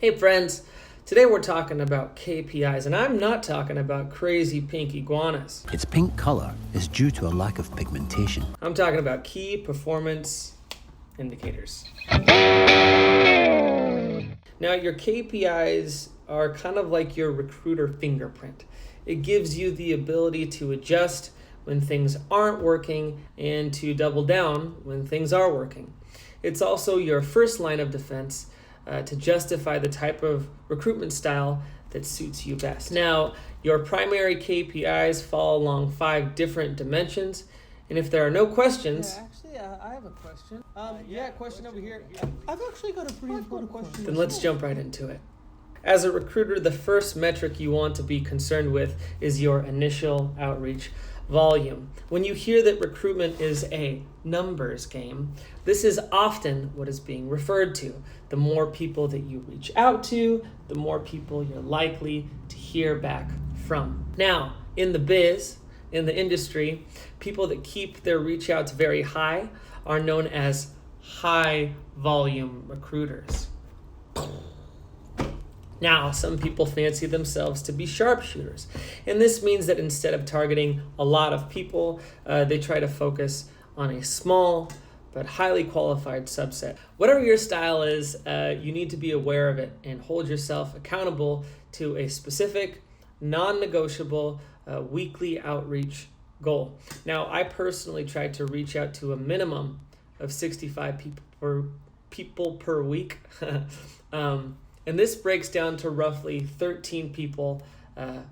Hey friends, today we're talking about KPIs, and I'm not talking about crazy pink iguanas. Its pink color is due to a lack of pigmentation. I'm talking about key performance indicators. Now, your KPIs are kind of like your recruiter fingerprint. It gives you the ability to adjust when things aren't working and to double down when things are working. It's also your first line of defense to justify the type of recruitment style that suits you best. Now, your primary KPIs fall along 5 different dimensions, and if there are no questions... I have a question. Question over here. I've actually got a pretty important question. Then let's jump right into it. As a recruiter, the first metric you want to be concerned with is your initial outreach volume. When you hear that recruitment is a numbers game, this is often what is being referred to. The more people that you reach out to, the more people you're likely to hear back from. Now, in the biz, in the industry, people that keep their reach outs very high are known as high volume recruiters. Now, some people fancy themselves to be sharpshooters, and this means that instead of targeting a lot of people, they try to focus on a small but highly qualified subset. Whatever your style is, you need to be aware of it and hold yourself accountable to a specific, non-negotiable weekly outreach goal. Now, I personally try to reach out to a minimum of 65 people per week. And this breaks down to roughly 13 people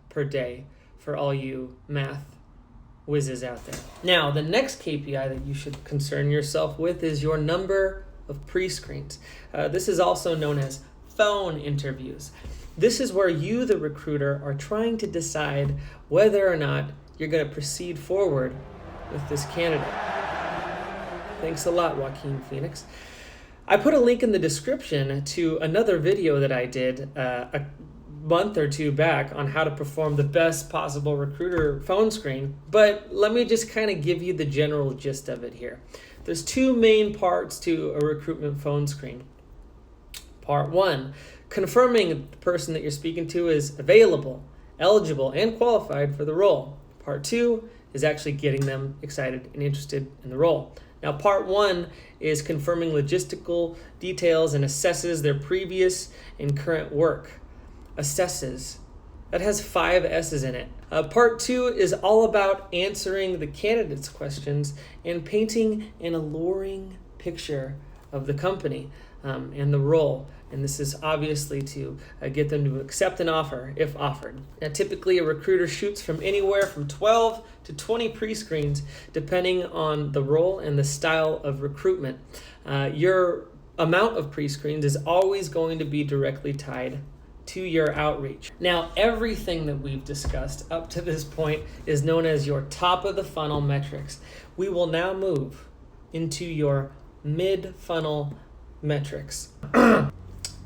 per day for all you math whizzes out there. Now, the next KPI that you should concern yourself with is your number of pre-screens. This is also known as phone interviews. This is where you, the recruiter, are trying to decide whether or not you're going to proceed forward with this candidate. Thanks a lot, Joaquin Phoenix. I put a link in the description to another video that I did a month or two back on how to perform the best possible recruiter phone screen, but let me just kind of give you the general gist of it here. There's 2 main parts to a recruitment phone screen. Part 1, confirming the person that you're speaking to is available, eligible, and qualified for the role. Part 2 is actually getting them excited and interested in the role. Now, part 1 is confirming logistical details and assesses their previous and current work. Assesses. That has 5 S's in it. Part 2 is all about answering the candidate's questions and painting an alluring picture of the company and the role. And this is obviously to get them to accept an offer if offered. Now, typically a recruiter shoots from anywhere from 12 to 20 pre-screens depending on the role and the style of recruitment. Your amount of pre-screens is always going to be directly tied to your outreach. Now, everything that we've discussed up to this point is known as your top of the funnel metrics. We will now move into your mid-funnel metrics.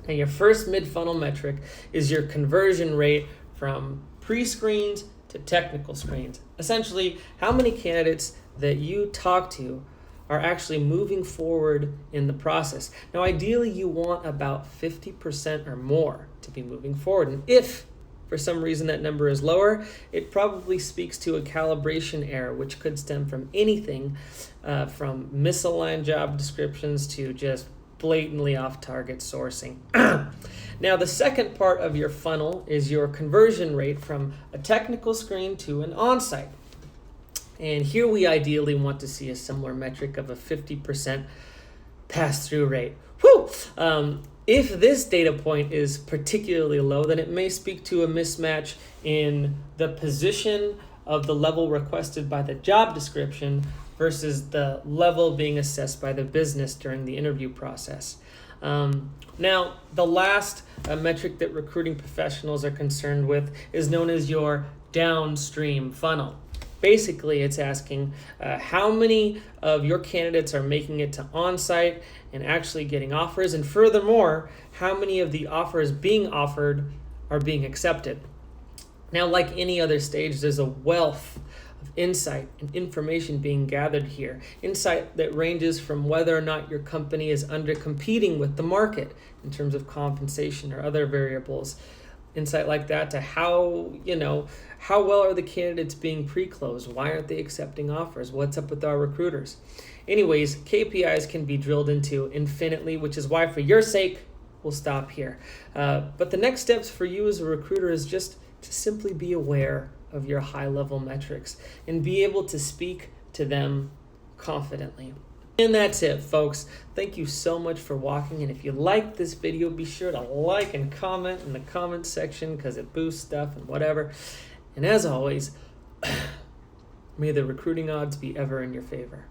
Now, your first mid-funnel metric is your conversion rate from pre-screens to technical screens. Essentially, how many candidates that you talk to are actually moving forward in the process. Now, ideally, you want about 50% or more to be moving forward. And if for some reason that number is lower, it probably speaks to a calibration error, which could stem from anything from misaligned job descriptions to just blatantly off-target sourcing. Now, the second part of your funnel is your conversion rate from a technical screen to an on-site. And here we ideally want to see a similar metric of a 50% pass-through rate. Whew! If this data point is particularly low, then it may speak to a mismatch in the position of the level requested by the job description versus the level being assessed by the business during the interview process. Now, the last metric that recruiting professionals are concerned with is known as your downstream funnel. Basically, it's asking how many of your candidates are making it to on-site and actually getting offers, and furthermore, how many of the offers being offered are being accepted. Now, like any other stage, there's a wealth of insight and information being gathered here. Insight that ranges from whether or not your company is under competing with the market in terms of compensation or other variables. Insight like that to how well are the candidates being pre-closed? Why aren't they accepting offers? What's up with our recruiters? Anyways, KPIs can be drilled into infinitely, which is why for your sake, we'll stop here. But the next steps for you as a recruiter is just to simply be aware of your high-level metrics and be able to speak to them confidently. And that's it, folks. Thank you so much for watching. And if you liked this video, be sure to like and comment in the comment section because it boosts stuff and whatever. And as always, may the recruiting odds be ever in your favor.